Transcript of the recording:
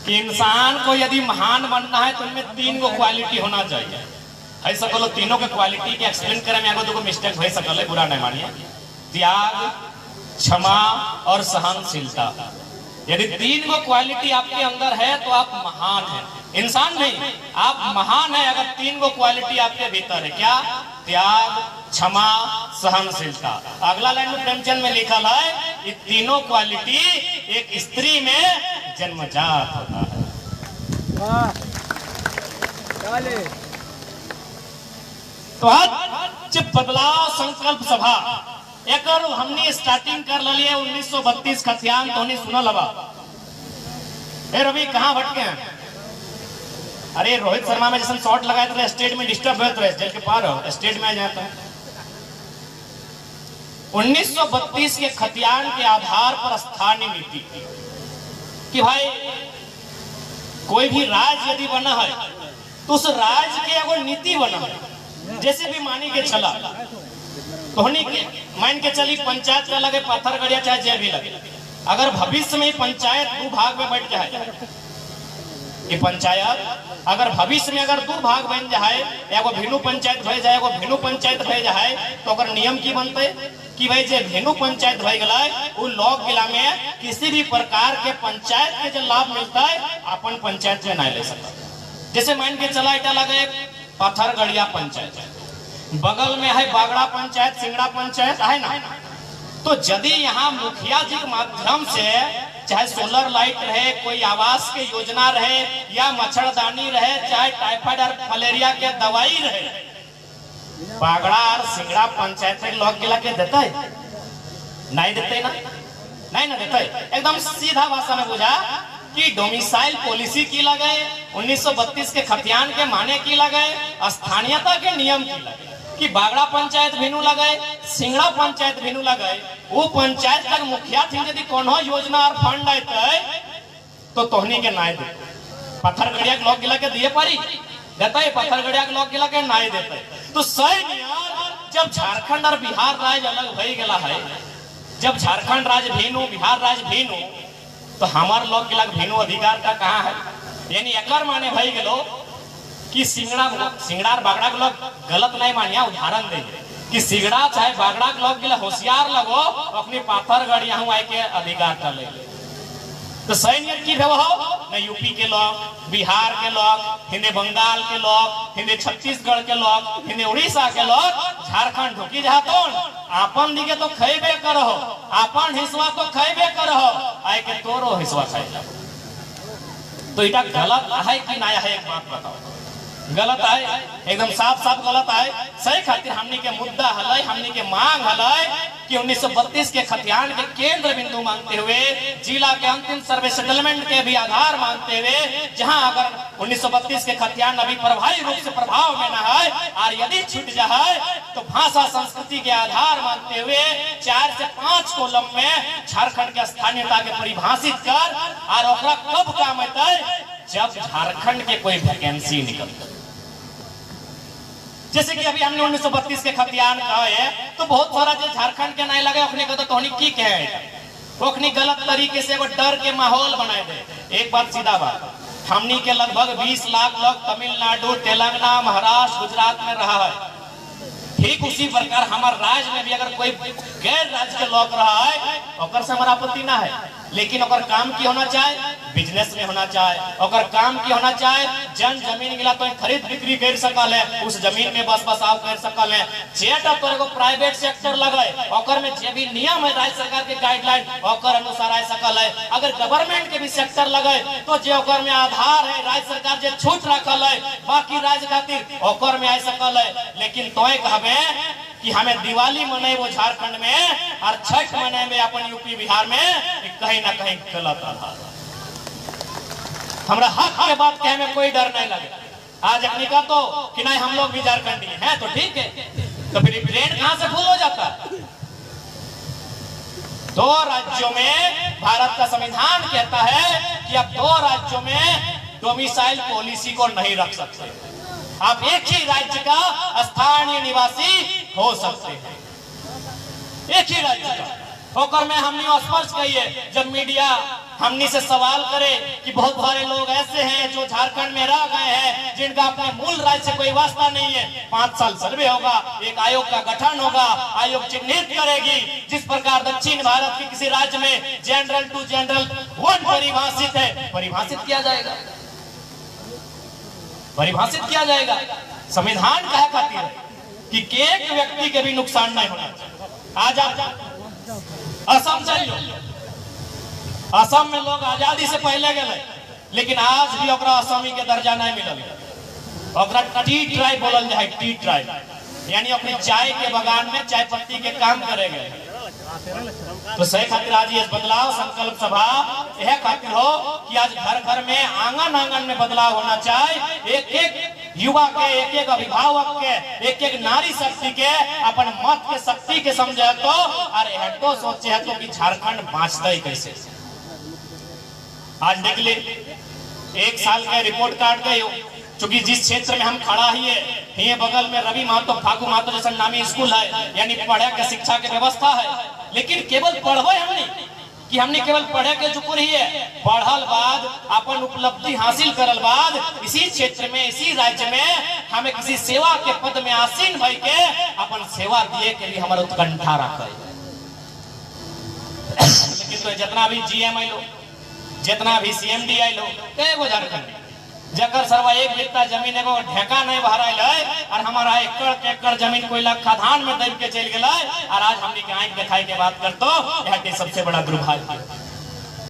कि इंसान को यदि महान बनना है तो इनमें 3 गो क्वालिटी होना चाहिए। है सकलो तीनों के क्वालिटी के एक्सप्लेन करे में एगो 2 गो मिस्टेक हो सकल है, बुरा नहीं मानिए। त्याग, क्षमा और सहनशीलता। यदि 3 गो क्वालिटी आपके अंदर है तो आप महान हैं। इंसान नहीं, आप महान है अगर 3 गो क्वालिटी आपके भीतर है। क्या? त्याग, क्षमा, सहनशीलता। अगला लाइन में प्रेमचंद में लिखा है ये तीनों क्वालिटी एक स्त्री में जन्मजात होता है। तो आज बदलाव संकल्प सभा एक हमने स्टार्टिंग कर लिए 1932 खतियान तो नहीं सुना लबा। रवि कहाँ भटके हैं? अरे रोहित शर्मा में जैसे शॉट लगाए थे स्टेट में डिस्टर्ब हुए थे, जेल के पार हो स्टेट में आ जाता है। 1932 के खतियान के आधार पर स्थानीय नीति कि भाई कोई भी राज्य यदि बना है तो उस राज्य के एगो नीति बना है। जैसे भी मानी के चला तो मान के चली पंचायत का लगे पत्थरगढ़िया चाहे जे भी लगे, अगर भविष्य में पंचायत 2 भाग में बैठ जाए, ये पंचायत अगर भविष्य में अगर 2 भाग बन जाए, एगो भेनु पंचायत भय जाए एगो भेनु पंचायत भय जाए, तो अगर नियम की बनते कि भाई जे भेनु पंचायत भय गला वो लॉक जिला में किसी भी प्रकार के पंचायत के जो लाभ मिलता है अपन पंचायत में नहीं ले सकता। जैसे मान के चला इटा लगे पत्थरगढ़िया पंचायत, बगल में है बागड़ा पंचायत, सिंगड़ा पंचायत है ना, तो यदि यहाँ मुखिया जी के माध्यम से चाहे सोलर लाइट रहे, कोई आवास के योजना रहे या मच्छरदानी रहे, चाहे टाइफाइड और मलेरिया के दवाई रहे, बागड़ा और सिंगड़ा पंचायत में लॉक गिला के देता है? नहीं देते ना, नहीं ना देते। एकदम सीधा भाषा में बुझा कि डोमिसाइल पॉलिसी की लगे 1932 के खतियान के माने की लगे, स्थानीयता के नियम की लगे कि बागड़ा पंचायत भेनु लगे, सिंगड़ा पंचायत भेनु लगे, वो पंचायत तक मुखिया थी यदि कोनो योजना और फंड आते तो तोहनी के नाय दे। पत्थरगढ़िया के लोग गिला के दिए पारी देता है, पत्थरगढ़िया के लोग गिला के नाय देते। तो सही जब झारखंड और बिहार राज्य अलग भई गला है, जब झारखंड राज्य भेनु बिहार राज्य भेनु, तो हमारे लोग गिला भेनु अधिकार का कहाँ है? यानी एकर माने भई गेलो कि सिंगड़ा और बागड़ा के लोग गलत नहीं मानिया। उदाहरण दे कि सिंगड़ा चाहे बागड़ा के लोग गिला होशियार लगो अपनी पत्थरगढ़िया हूँ आए के अधिकार कर ले। तो सही नियत की हो न यूपी के लोग, बिहार के लोग, हिंदे बंगाल के लोग, हिंदे छत्तीसगढ़ के लोग, हिंदे उड़ीसा के लोग झारखंड ढुकी जातो आपन दिखे तो खेबे करो, आपन हिस्सा तो खेबे करो, आए के तोरो हिस्सा खाए। तो इटा गलत है कि नया है? एक बात बताओ, गलत है, एकदम साफ साफ गलत है। सही खातिर हमने के मुद्दा हलै, हमने के मांग हलै कि 1932 के खतियान के केंद्र बिंदु मानते हुए जिला के अंतिम सर्वे सेटलमेंट के भी आधार मानते हुए, जहां अगर 1932 के खतियान अभी प्रभावी रूप से प्रभाव में न है और यदि छूट जाए तो भाषा संस्कृति के आधार मानते हुए 4 से 5 कॉलम में झारखंड के स्थानीयता के परिभाषित कर और ओकरा कब काम अतै जब झारखंड के कोई वैकेंसी निकलता। जैसे कि अभी हमने 1932 के खतियान कहे तो बहुत सारा जो झारखंड के नहीं लगे ओखने का तो तोहनी की कहे ओखनी गलत तरीके से वो डर के माहौल बनाए दे। एक बात सीधा बात, हमनी के लगभग 20 लाख लोग तमिलनाडु, तेलंगाना, महाराष्ट्र, गुजरात में रहा है। ठीक उसी प्रकार हमारे राज्य में भी अगर कोई गैर राज्य के लोग रहा है ओकर से हमारा आपत्ति ना है, लेकिन ओकर काम की होना चाहिए, बिजनेस में होना चाहिए, ओकर काम की होना चाहिए, जमीन गिला तो खरीद बिक्री कर सकल है, उस जमीन में बस बसाव कर सकल है। जेटा तो एगो प्राइवेट सेक्टर लगे ओकर में जे भी नियम है राज्य सरकार के गाइडलाइन ओकर अनुसार आ सकल है। अगर गवर्नमेंट के भी सेक्टर लगे तो जे ओकर में आधार है राज्य सरकार जे छूट रखल है बाकी राज्य खातिर ओकर में आ सकल है। लेकिन तोय कहबे कि हमें दिवाली मनाए वो झारखंड में और छठ मनाए में अपन यूपी बिहार में कहीं ना कहीं गलत आधार। हमरा हक के बात कहे में कोई डर नहीं लगे। आज अपनी का तो कि नहीं हम लोग भी झारखंडी हैं तो ठीक है, तो फिर ब्रेन कहां से फुल हो जाता है? 2 राज्यों में भारत का संविधान कहता है कि अब 2 राज्यों में डोमिसाइल पॉलिसी को नहीं रख सकते, आप एक ही राज्य का स्थानीय निवासी हो सकते हैं, एक ही राज्य का। होकर में हमने स्पष्ट कही है जब मीडिया हमनी से सवाल करे कि बहुत सारे लोग ऐसे हैं जो झारखंड में रह गए हैं, जिनका अपने मूल राज्य से कोई वास्ता नहीं है। 5 साल सर्वे होगा, एक आयोग का गठन होगा, आयोग चिन्हित करेगी जिस प्रकार दक्षिण भारत के किसी राज्य में जनरल टू जनरल 1 परिभाषित है, परिभाषित किया जाएगा, परिभाषित किया जाएगा। संविधान कहा खातिर है कि एक व्यक्ति के भी नुकसान नहीं होना चाहिए। आज आप असम चल लो, असम में लोग आजादी से पहले गए, लेकिन आज भी ओकरा असमी के दर्जा नहीं मिलल। ओकरा टी ट्राइब बोलल जाए, टी ट्राइब, यानी अपनी चाय के बगान में चाय पत्ती के काम करेंगे। तो सही खातिर आज ये बदलाव संकल्प सभा यह खातिर हो कि आज घर घर में आंगन आंगन में बदलाव होना चाहिए। एक एक युवा के, एक एक अभिभावक के, एक एक नारी शक्ति के अपन मत के शक्ति के समझे तो अरे हटो सोचे है तो कि झारखंड बाँचता ही कैसे। आज देख ले 1 साल का रिपोर्ट कार्ड गए, क्योंकि जिस क्षेत्र में हम खड़ा ही है, ये बगल में रवि महतो, फागू महतो जैसा नामी स्कूल है, यानी पढ़े के शिक्षा की व्यवस्था है। लेकिन केवल पढ़वे हमने कि हमने केवल पढ़े के जुकुर ही है, पढ़ल बाद अपन उपलब्धि हासिल करल बाद इसी क्षेत्र में, इसी राज्य में हमें किसी सेवा के पद में आसीन भई के अपन सेवा दिए के लिए हमारा उत्कंठा रखे। लेकिन तो जितना भी जीएम आई लो, जितना भी सीएमडी आई लो, एगो झारखंड जकर सरवा 1 बित्ता जमीन एगो ढेका नहीं भराइल है, और हमारा एकड़ के एकड़ जमीन कोई खदान में दब के चल गया। और आज हमने के आंख दिखाई के बात करतो यह सबसे बड़ा दुर्भाग्य।